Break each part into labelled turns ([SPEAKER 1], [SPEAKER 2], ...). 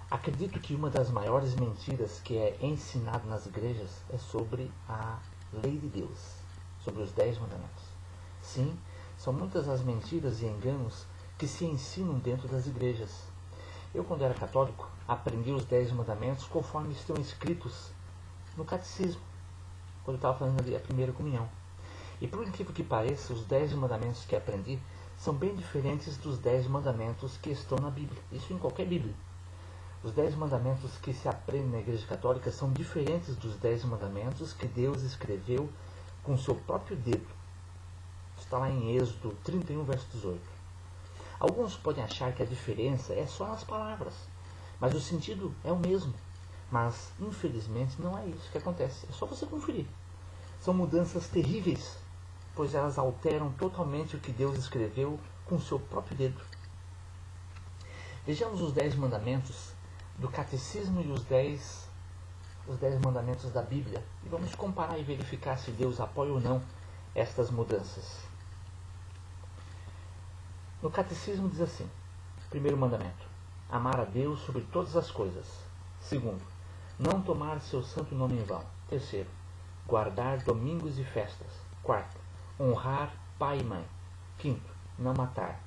[SPEAKER 1] Acredito que uma das maiores mentiras que é ensinado nas igrejas é sobre a lei de Deus, sobre os 10 mandamentos. Sim, são muitas as mentiras e enganos que se ensinam dentro das igrejas. Eu, quando era católico, aprendi os 10 mandamentos conforme estão escritos no catecismo, quando eu estava fazendo ali a primeira comunhão. E por incrível que pareça, os 10 mandamentos que aprendi são bem diferentes dos 10 mandamentos que estão na Bíblia. Isso em qualquer Bíblia. Os 10 mandamentos que se aprendem na Igreja Católica são diferentes dos 10 mandamentos que Deus escreveu com seu próprio dedo. Está lá em Êxodo 31, verso 18. Alguns podem achar que a diferença é só nas palavras, mas o sentido é o mesmo. Mas, infelizmente, não é isso que acontece. É só você conferir. São mudanças terríveis, pois elas alteram totalmente o que Deus escreveu com seu próprio dedo. Vejamos os 10 mandamentos do Catecismo e os 10 mandamentos da Bíblia. E vamos comparar e verificar se Deus apoia ou não estas mudanças. No Catecismo diz assim: primeiro mandamento, amar a Deus sobre todas as coisas. Segundo, não tomar seu santo nome em vão. Terceiro, guardar domingos e festas. Quarto, honrar pai e mãe. Quinto, não matar.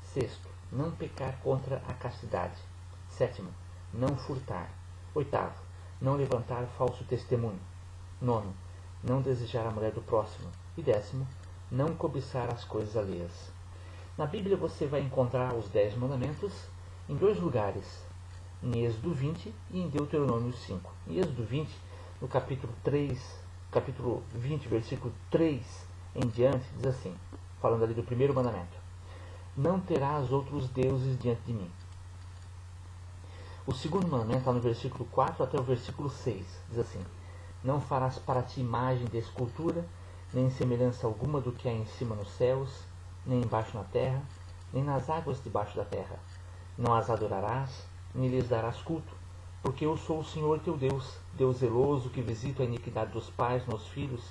[SPEAKER 1] Sexto, não pecar contra a castidade. Sétimo, não furtar. Oitavo, não levantar falso testemunho. Nono, não desejar a mulher do próximo. E décimo, não cobiçar as coisas alheias. Na Bíblia você vai encontrar os 10 mandamentos em 2 lugares, em Êxodo 20 e em Deuteronômio 5. Em Êxodo 20, no capítulo 20, versículo 3 em diante, diz assim, falando ali do primeiro mandamento: não terás outros deuses diante de mim. O segundo mandamento está no versículo 4 até o versículo 6, diz assim: não farás para ti imagem de escultura, nem semelhança alguma do que há em cima nos céus, nem embaixo na terra, nem nas águas debaixo da terra. Não as adorarás, nem lhes darás culto, porque eu sou o Senhor teu Deus, Deus zeloso, que visito a iniquidade dos pais nos filhos,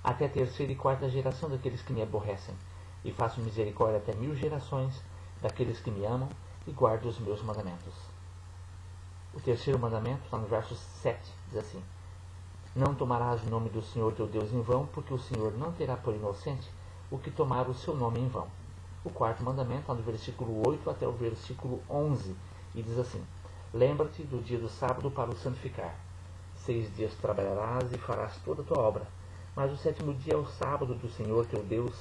[SPEAKER 1] até a terceira e quarta geração daqueles que me aborrecem, e faço misericórdia até 1000 gerações daqueles que me amam e guardam os meus mandamentos. O terceiro mandamento está no verso 7, diz assim: não tomarás o nome do Senhor teu Deus em vão, porque o Senhor não terá por inocente o que tomar o seu nome em vão. O quarto mandamento está no versículo 8 até o versículo 11, e diz assim: lembra-te do dia do sábado para o santificar. 6 dias trabalharás e farás toda a tua obra, mas o sétimo dia é o sábado do Senhor teu Deus.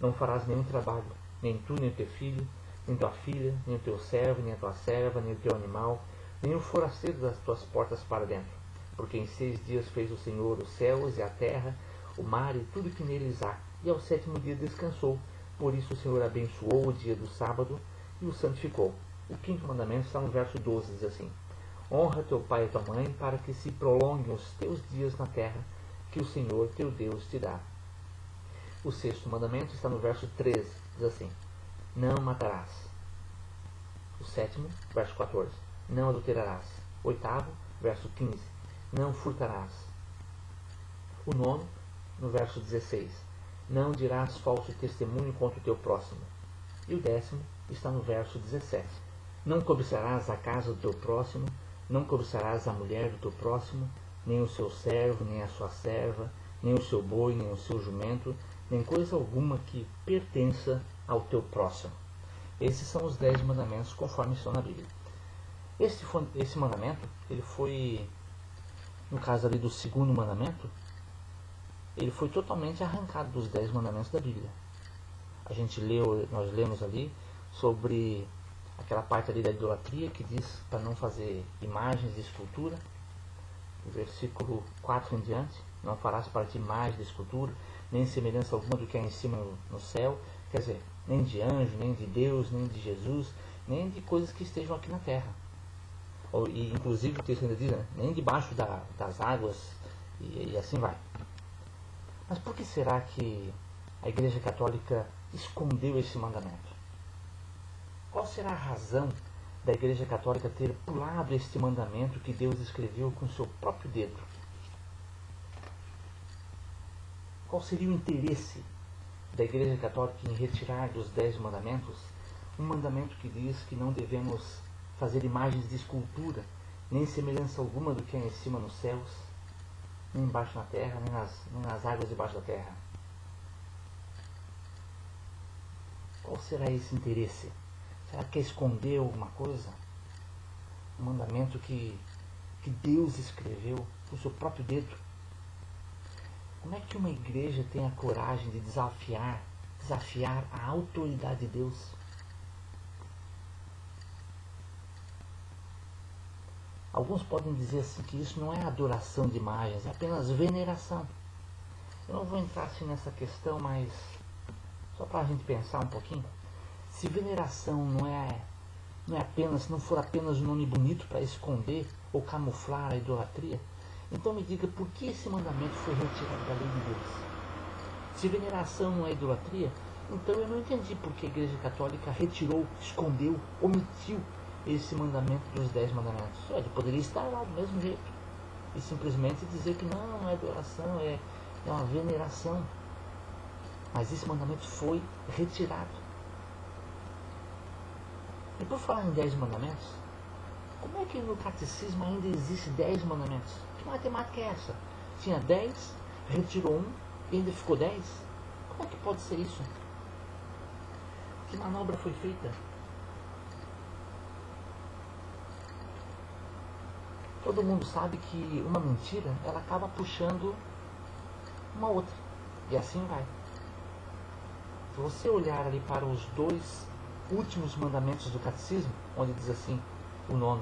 [SPEAKER 1] Não farás nenhum trabalho, nem tu, nem o teu filho, nem tua filha, nem o teu servo, nem a tua serva, nem o teu animal, nem o forasteiro das tuas portas para dentro. Porque em 6 dias fez o Senhor os céus e a terra, o mar e tudo que neles há, e ao sétimo dia descansou. Por isso o Senhor abençoou o dia do sábado e o santificou. O quinto mandamento está no verso 12, diz assim: honra teu pai e tua mãe, para que se prolonguem os teus dias na terra, que o Senhor teu Deus te dá. O sexto mandamento está no verso 13, diz assim: não matarás. O sétimo, verso 14: não adulterarás. Oitavo, verso 15: não furtarás. O nono, no verso 16: não dirás falso testemunho contra o teu próximo. E o décimo está no verso 17: não cobiçarás a casa do teu próximo, não cobiçarás a mulher do teu próximo, nem o seu servo, nem a sua serva, nem o seu boi, nem o seu jumento, nem coisa alguma que pertença ao teu próximo. Esses são os 10 mandamentos conforme estão na Bíblia. Esse mandamento, ele foi, no caso ali do segundo mandamento, ele foi totalmente arrancado dos 10 mandamentos da Bíblia. Nós lemos ali sobre aquela parte ali da idolatria que diz para não fazer imagens de escultura. O versículo 4 em diante: não farás para ti imagem de escultura, nem semelhança alguma do que há em cima no céu. Quer dizer, nem de anjo, nem de Deus, nem de Jesus, nem de coisas que estejam aqui na terra. E inclusive o texto ainda diz, né, nem debaixo das águas, e assim vai. Mas por que será que a Igreja Católica escondeu esse mandamento? Qual será a razão da Igreja Católica ter pulado este mandamento que Deus escreveu com seu próprio dedo? Qual seria o interesse da Igreja Católica em retirar dos 10 mandamentos um mandamento que diz que não devemos fazer imagens de escultura, nem semelhança alguma do que é em cima nos céus, nem embaixo na terra, nem nas águas debaixo da terra. Qual será esse interesse? Será que quer esconder alguma coisa? Um mandamento que Deus escreveu com o seu próprio dedo. Como é que uma igreja tem a coragem de desafiar a autoridade de Deus? Alguns podem dizer assim que isso não é adoração de imagens, é apenas veneração. Eu não vou entrar assim nessa questão, mas só para a gente pensar um pouquinho. Se veneração não for apenas um nome bonito para esconder ou camuflar a idolatria, então me diga por que esse mandamento foi retirado da lei de Deus. Se veneração não é idolatria, então eu não entendi por que a Igreja Católica retirou, escondeu, omitiu esse mandamento dos 10 mandamentos. Ele poderia estar lá do mesmo jeito e simplesmente dizer que não é adoração, é uma veneração. Mas esse mandamento foi retirado. E por falar em 10 mandamentos, como é que no catecismo ainda existe 10 mandamentos? Que matemática é essa? Tinha 10, retirou um e ainda ficou 10? Como é que pode ser isso? Que manobra foi feita? Todo mundo sabe que uma mentira, ela acaba puxando uma outra. E assim vai. Se você olhar ali para os 2 últimos mandamentos do catecismo, onde diz assim, o 9,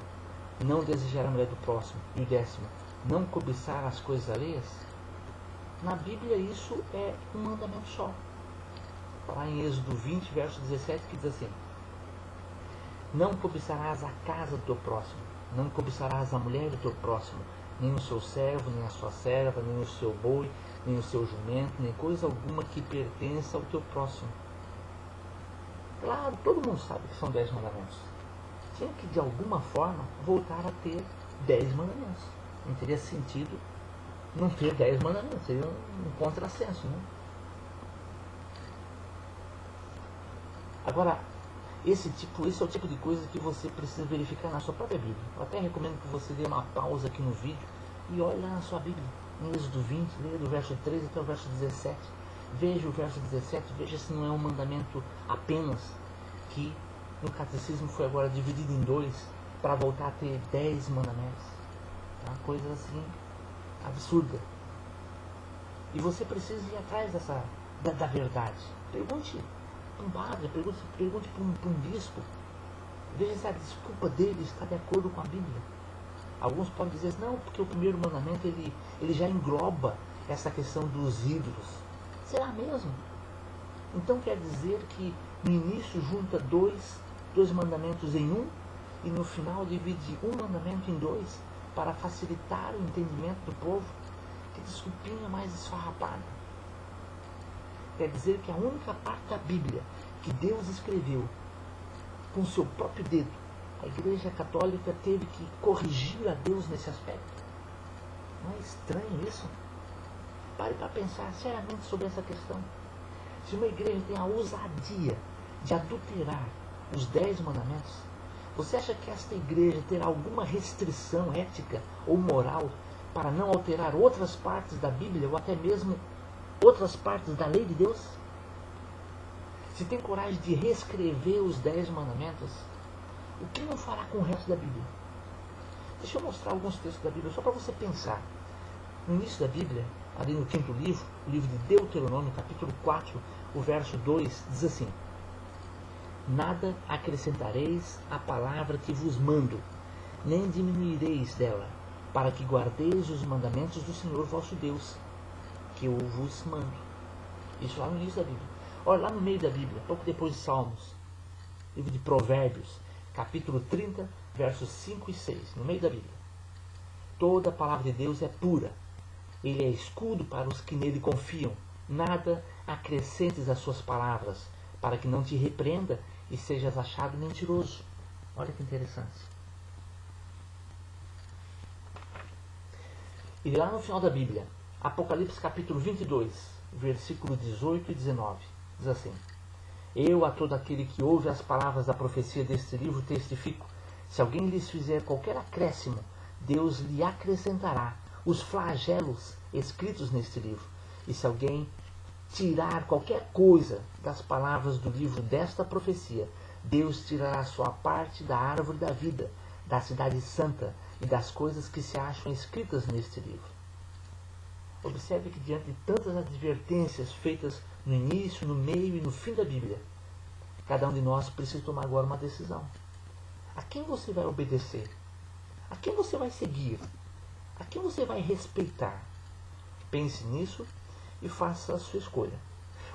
[SPEAKER 1] não desejar a mulher do próximo, e o 10º, não cobiçar as coisas alheias, na Bíblia isso é um mandamento só. Lá em Êxodo 20, verso 17, que diz assim, não cobiçarás a casa do teu próximo, não cobiçarás a mulher do teu próximo, nem o seu servo, nem a sua serva, nem o seu boi, nem o seu jumento, nem coisa alguma que pertença ao teu próximo. Claro, todo mundo sabe que são 10 mandamentos. Tinha que, de alguma forma, voltar a ter 10 mandamentos. Não teria sentido não ter 10 mandamentos. Seria um contrassenso, né? Agora, esse é o tipo de coisa que você precisa verificar na sua própria Bíblia. Eu até recomendo que você dê uma pausa aqui no vídeo e olhe lá na sua Bíblia. Em Êxodo 20, leia do verso 13 até o verso 17. Veja o verso 17, veja se não é um mandamento apenas que no catecismo foi agora dividido em 2 para voltar a ter 10 mandamentos. É uma coisa assim absurda. E você precisa ir atrás da verdade. Pergunte para um padre, pergunte para um bispo. Veja se a desculpa dele está de acordo com a Bíblia. Alguns podem dizer, não, porque o primeiro mandamento ele já engloba essa questão dos ídolos. Será mesmo? Então quer dizer que no início junta dois mandamentos em um e no final divide um mandamento em 2 para facilitar o entendimento do povo? Que desculpinha mais esfarrapada. Quer dizer que a única parte da Bíblia que Deus escreveu com seu próprio dedo, a Igreja Católica teve que corrigir a Deus nesse aspecto. Não é estranho isso? Pare para pensar seriamente sobre essa questão. Se uma igreja tem a ousadia de adulterar os 10 mandamentos, você acha que esta igreja terá alguma restrição ética ou moral para não alterar outras partes da Bíblia ou até mesmo outras partes da lei de Deus? Se tem coragem de reescrever os 10 mandamentos, o que não fará com o resto da Bíblia? Deixa eu mostrar alguns textos da Bíblia só para você pensar. No início da Bíblia, ali no 5º livro, o livro de Deuteronômio, capítulo 4, o verso 2, diz assim: nada acrescentareis à palavra que vos mando, nem diminuireis dela, para que guardeis os mandamentos do Senhor vosso Deus, que eu vos mando. Isso lá no início da Bíblia. Olha, lá no meio da Bíblia, pouco depois de Salmos, livro de Provérbios, capítulo 30, versos 5 e 6, no meio da Bíblia. Toda a palavra de Deus é pura. Ele é escudo para os que nele confiam. Nada acrescentes às suas palavras, para que não te repreenda e sejas achado mentiroso. Olha que interessante. E lá no final da Bíblia, Apocalipse capítulo 22, versículo 18 e 19, diz assim: eu a todo aquele que ouve as palavras da profecia deste livro testifico, Se alguém lhes fizer qualquer acréscimo, Deus lhe acrescentará os flagelos escritos neste livro. E se alguém tirar qualquer coisa das palavras do livro desta profecia, Deus tirará sua parte da árvore da vida, da cidade santa e das coisas que se acham escritas neste livro. Observe que diante de tantas advertências feitas no início, no meio e no fim da Bíblia, cada um de nós precisa tomar agora uma decisão. A quem você vai obedecer? A quem você vai seguir? A quem você vai respeitar? Pense nisso e faça a sua escolha.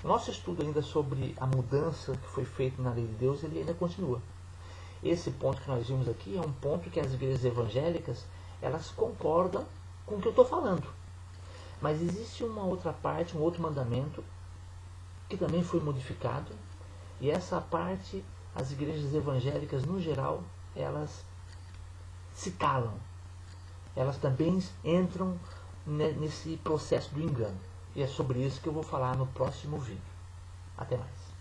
[SPEAKER 1] O nosso estudo ainda sobre a mudança que foi feita na lei de Deus, ele ainda continua. Esse ponto que nós vimos aqui é um ponto que as igrejas evangélicas, elas concordam com o que eu estou falando. Mas existe uma outra parte, um outro mandamento, que também foi modificado, e essa parte, as igrejas evangélicas, no geral, elas se calam. Elas também entram nesse processo do engano. E é sobre isso que eu vou falar no próximo vídeo. Até mais.